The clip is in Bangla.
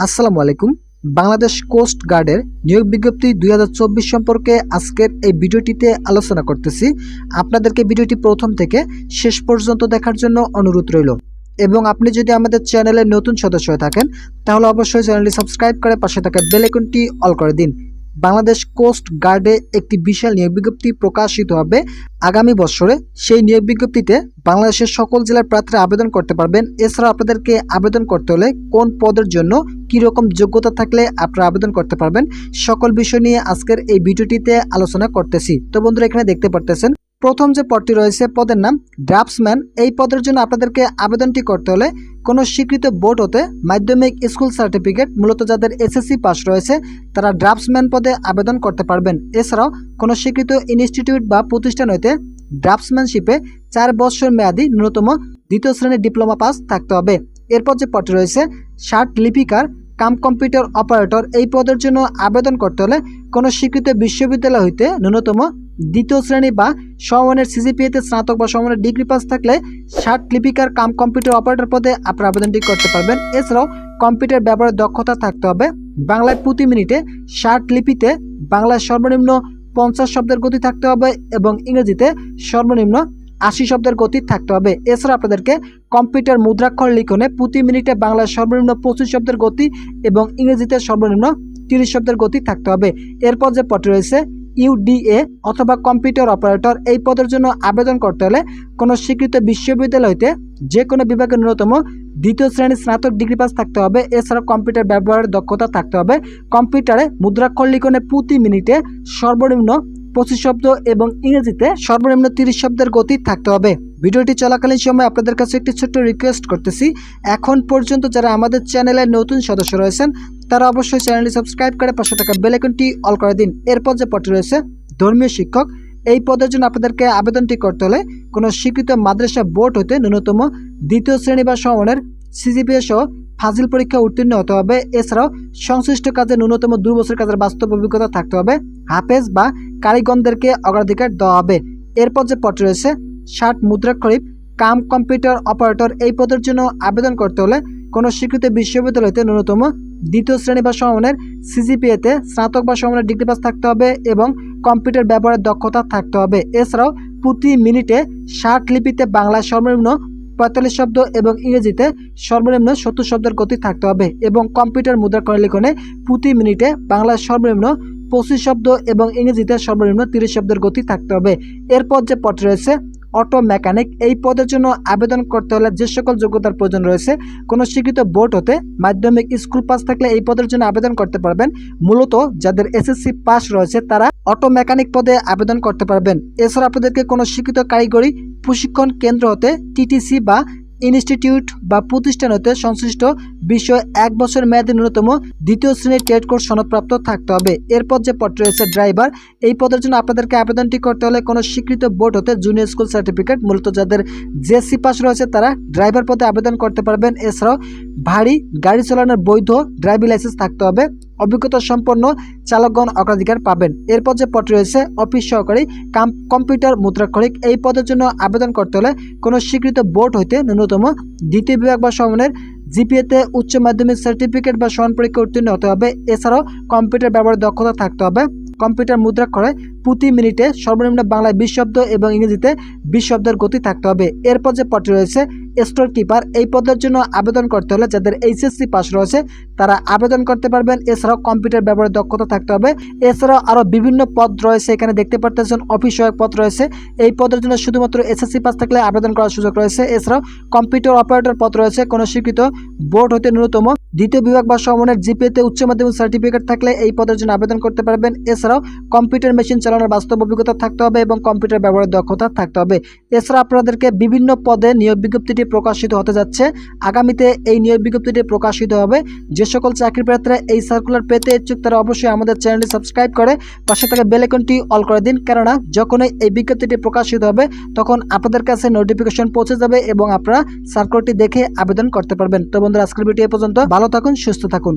আসসালামু আলাইকুম। বাংলাদেশ কোস্ট গার্ডের নিয়োগ বিজ্ঞপ্তি 2024 সম্পর্কে আজকের এই ভিডিওটিতে আলোচনা করতেছি। আপনাদেরকে ভিডিওটি প্রথম থেকে শেষ পর্যন্ত দেখার জন্য অনুরোধ রইল। এবং আপনি যদি আমাদের চ্যানেলের নতুন সদস্য হয়ে থাকেন তাহলে অবশ্যই চ্যানেলটি সাবস্ক্রাইব করে পাশে থাকা বেল আইকনটি অল করে দিন। বাংলাদেশ কোস্ট গার্ডে একটি বিশাল নিয়োগ বিজ্ঞপ্তি প্রকাশিত হবে আগামী বছরে। সেই নিয়োগ বিজ্ঞপ্তিতে বাংলাদেশের সকল জেলার প্রার্থীরা আবেদন করতে পারবেন। এছাড়া আপনাদেরকে আবেদন করতে হলে কোন পদের জন্য কীরকম যোগ্যতা থাকলে আপনারা আবেদন করতে পারবেন সকল বিষয় নিয়ে আজকের এই ভিডিওটিতে আলোচনা করতেছি। তো বন্ধুরা, এখানে দেখতে পারতেছেন প্রথম যে পদটি রয়েছে পদের নাম ড্রাফটসম্যান। এই পদের জন্য আপনাদেরকে আবেদনটি করতে হলে কোনো স্বীকৃত বোর্ড হতে মাধ্যমিক স্কুল সার্টিফিকেট, মূলত যাদের এসএসসি পাস রয়েছে তারা ড্রাফটসম্যান পদে আবেদন করতে পারবেন। এছাড়াও কোনো স্বীকৃত ইনস্টিটিউট বা প্রতিষ্ঠান হইতে ড্রাফটসম্যানশিপে 4 বছর মেয়াদী ন্যূনতম দ্বিতীয় শ্রেণীর ডিপ্লোমা পাস থাকতে হবে। এরপর যে পদটি রয়েছে শার্ট লিপিকার কাম কম্পিউটার অপারেটর। এই পদের জন্য আবেদন করতে হলে কোনো স্বীকৃত বিশ্ববিদ্যালয় হইতে ন্যূনতম দ্বিতীয় শ্রেণী বা সমমানের সিজিপিএতে স্নাতক বা সমমানের ডিগ্রি পাস থাকলে শার্ট লিপিকার কাম কম্পিউটার অপারেটর পদে আপনারা আবেদনটি করতে পারবেন। এছাড়াও কম্পিউটার ব্যবহারের দক্ষতা থাকতে হবে। বাংলায় প্রতি মিনিটে শার্ট লিপিতে বাংলায় সর্বনিম্ন 50 শব্দের গতি থাকতে হবে এবং ইংরেজিতে সর্বনিম্ন 80 শব্দের গতি থাকতে হবে। এছাড়া আপনাদেরকে কম্পিউটার মুদ্রাক্ষর লিখনে প্রতি মিনিটে বাংলায় সর্বনিম্ন 25 শব্দের গতি এবং ইংরেজিতে সর্বনিম্ন 30 শব্দের গতি থাকতে হবে। এরপর যে পদটি রয়েছে ইউডিএ অথবা কম্পিউটার অপারেটর। এই পদের জন্য আবেদন করতে হলে কোনো স্বীকৃত বিশ্ববিদ্যালয় হইতে যে কোনো বিভাগের ন্যূনতম দ্বিতীয় শ্রেণীর স্নাতক ডিগ্রি পাস থাকতে হবে। এছাড়া কম্পিউটার ব্যবহারের দক্ষতা থাকতে হবে। কম্পিউটারে মুদ্রাক্ষর লিখনে প্রতি মিনিটে সর্বনিম্ন 25 শব্দ এবং ইংরেজিতে সর্বনিম্ন 30 শব্দের গতি থাকতে হবে। ভিডিওটি চলাকালীন সময় আপনাদের কাছে একটি ছোট্ট রিকোয়েস্ট করতেছি, এখন পর্যন্ত যারা আমাদের চ্যানেলের নতুন সদস্য রয়েছেন তারা অবশ্যই চ্যানেলটি সাবস্ক্রাইব করে পাশে থাকা বেল আইকনটি অল করে দিন। এরপর যে পদটি রয়েছে ধর্মীয় শিক্ষক। এই পদের জন্য আপনাদেরকে আবেদনটি করতে হলে কোনো স্বীকৃত মাদ্রাসা বোর্ড হতে ন্যূনতম দ্বিতীয় শ্রেণী বা সমমানের সিজিপিএ সহ ফাজিল পরীক্ষা উত্তীর্ণ হতে হবে। এছাড়াও সংশ্লিষ্ট কাজে ন্যূনতম 2 বছর কাজের বাস্তব অভিজ্ঞতা থাকতে হবে। হাফেজ বা কারিগরদেরকে অগ্রাধিকার দেওয়া হবে। এরপর যে পদটি রয়েছে শার্ট মুদ্রাক্ষরিক কাম কম্পিউটার অপারেটর। এই পদের জন্য আবেদন করতে হলে কোনো স্বীকৃত বিশ্ববিদ্যালয়তে ন্যূনতম দ্বিতীয় শ্রেণী বা সমমানের সিজিপিএতে স্নাতক বা সমমানের ডিগ্রি পাস থাকতে হবে এবং কম্পিউটার ব্যবহারের দক্ষতা থাকতে হবে। এছাড়াও প্রতি মিনিটে শার্ট লিপিতে বাংলায় সর্বনিম্ন 45 শব্দ এবং ইংরেজিতে সর্বনিম্ন 70 শব্দের গতি থাকতে হবে এবং কম্পিউটার মুদ্রাক্ষর লিখনে প্রতি মিনিটে বাংলায় সর্বনিম্ন 25 শব্দ এবং ইংরেজিতে সর্বনিম্ন 30 শব্দের গতি থাকতে হবে। এরপর যে পদ রয়েছে অটো মেকানিক। এই পদের জন্য আবেদন করতে হলে যে সকল যোগ্যতার প্রয়োজন রয়েছে কোনো স্বীকৃত বোর্ড হতে মাধ্যমিক স্কুল পাস থাকলে এই পদের জন্য আবেদন করতে পারবেন। মূলত যাদের এসএসসি পাস রয়েছে তারা অটো মেকানিক পদে আবেদন করতে পারবেন। এছাড়া আপনাদেরকে কোনো শিক্ষিত কারিগরি প্রশিক্ষণ কেন্দ্র হতে টিটিসি বা ইনস্টিটিউট বা প্রতিষ্ঠান হতে সংশ্লিষ্ট বিষয় 1 বছর মেয়াদী ন্যূনতম দ্বিতীয় শ্রেণীর ট্রেড কোর্স সনদপ্রাপ্ত থাকতে হবে। এরপর যে পদ রয়েছে ড্রাইভার। এই পদের জন্য আপনাদেরকে আবেদনটি করতে হলে কোনো স্বীকৃত বোর্ড হতে জুনিয়র স্কুল সার্টিফিকেট, মূলত যাদের জেএসসি পাস রয়েছে তারা ড্রাইভার পদে আবেদন করতে পারবেন। এছাড়াও ভারী গাড়ি চালানোর বৈধ ড্রাইভিং লাইসেন্স থাকতে হবে। অভিজ্ঞতা সম্পন্ন চালকগণ অগ্রাধিকার পাবেন। এরপর যে পদ রয়েছে অফিস সহকারী কাম কম্পিউটার মুদ্রাক্ষরিক। এই পদের জন্য আবেদন করতে হলে কোনো স্বীকৃত বোর্ড হইতে ন্যূনতম দ্বিতীয় বিভাগ বা সমমানের জিপিএতে উচ্চ মাধ্যমিক সার্টিফিকেট বা সমান পরীক্ষা উত্তীর্ণ হতে হবে। এছাড়াও কম্পিউটার ব্যবহারের দক্ষতা থাকতে হবে। কম্পিউটার মুদ্রাক্ষরে প্রতি মিনিটে সর্বনিম্ন বাংলায় 20 শব্দ এবং ইংরেজিতে 20 শব্দের গতি থাকতে হবে। এরপর যে পদটি রয়েছে স্টোর কিপার। এই পদের জন্য আবেদন করতে হলে যাদের এইচএসসি পাস রয়েছে তারা আবেদন করতে পারবেন। এছাড়াও কম্পিউটার ব্যবহারের দক্ষতা থাকতে হবে। এছাড়াও আরও বিভিন্ন পদ রয়েছে, এখানে দেখতে পারতেছেন অফিস সহায়ক পদ রয়েছে। এই পদের জন্য শুধুমাত্র এসএসসি পাস থাকলে আবেদন করার সুযোগ রয়েছে। এছাড়াও কম্পিউটার অপারেটর পদ রয়েছে। কোনো স্বীকৃত বোর্ড হতে ন্যূনতম দ্বিতীয় বিভাগ বা সমমানের জিপিএতে উচ্চ মাধ্যমিক সার্টিফিকেট থাকলে এই পদের জন্য আবেদন করতে পারবেন। এছাড়াও কম্পিউটার মেশিন চালানোর বাস্তব অভিজ্ঞতা থাকতে হবে এবং কম্পিউটার ব্যবহারের দক্ষতা থাকতে হবে। এছাড়া আপনাদেরকে বিভিন্ন পদে নিয়োগ বিজ্ঞপ্তিটি প্রকাশিত হতে যাচ্ছে আগামীতে। এই নিয়োগ বিজ্ঞপ্তিটি প্রকাশিত হবে। যে সকল চাকরি প্রার্থীরা এই সার্কুলার পেতে ইচ্ছুক তারা অবশ্যই আমাদের চ্যানেলটি সাবস্ক্রাইব করে পাশে থাকা বেল আইকনটি অল করে দিন, কেননা যখনই এই বিজ্ঞপ্তিটি প্রকাশিত হবে তখন আপনাদের কাছে নোটিফিকেশন পৌঁছে যাবে এবং আপনারা সার্কুলারটি দেখে আবেদন করতে পারবেন। তো বন্ধুরা, আজকের ভিডিও এ পর্যন্ত। ভালো থাকুন, সুস্থ থাকুন।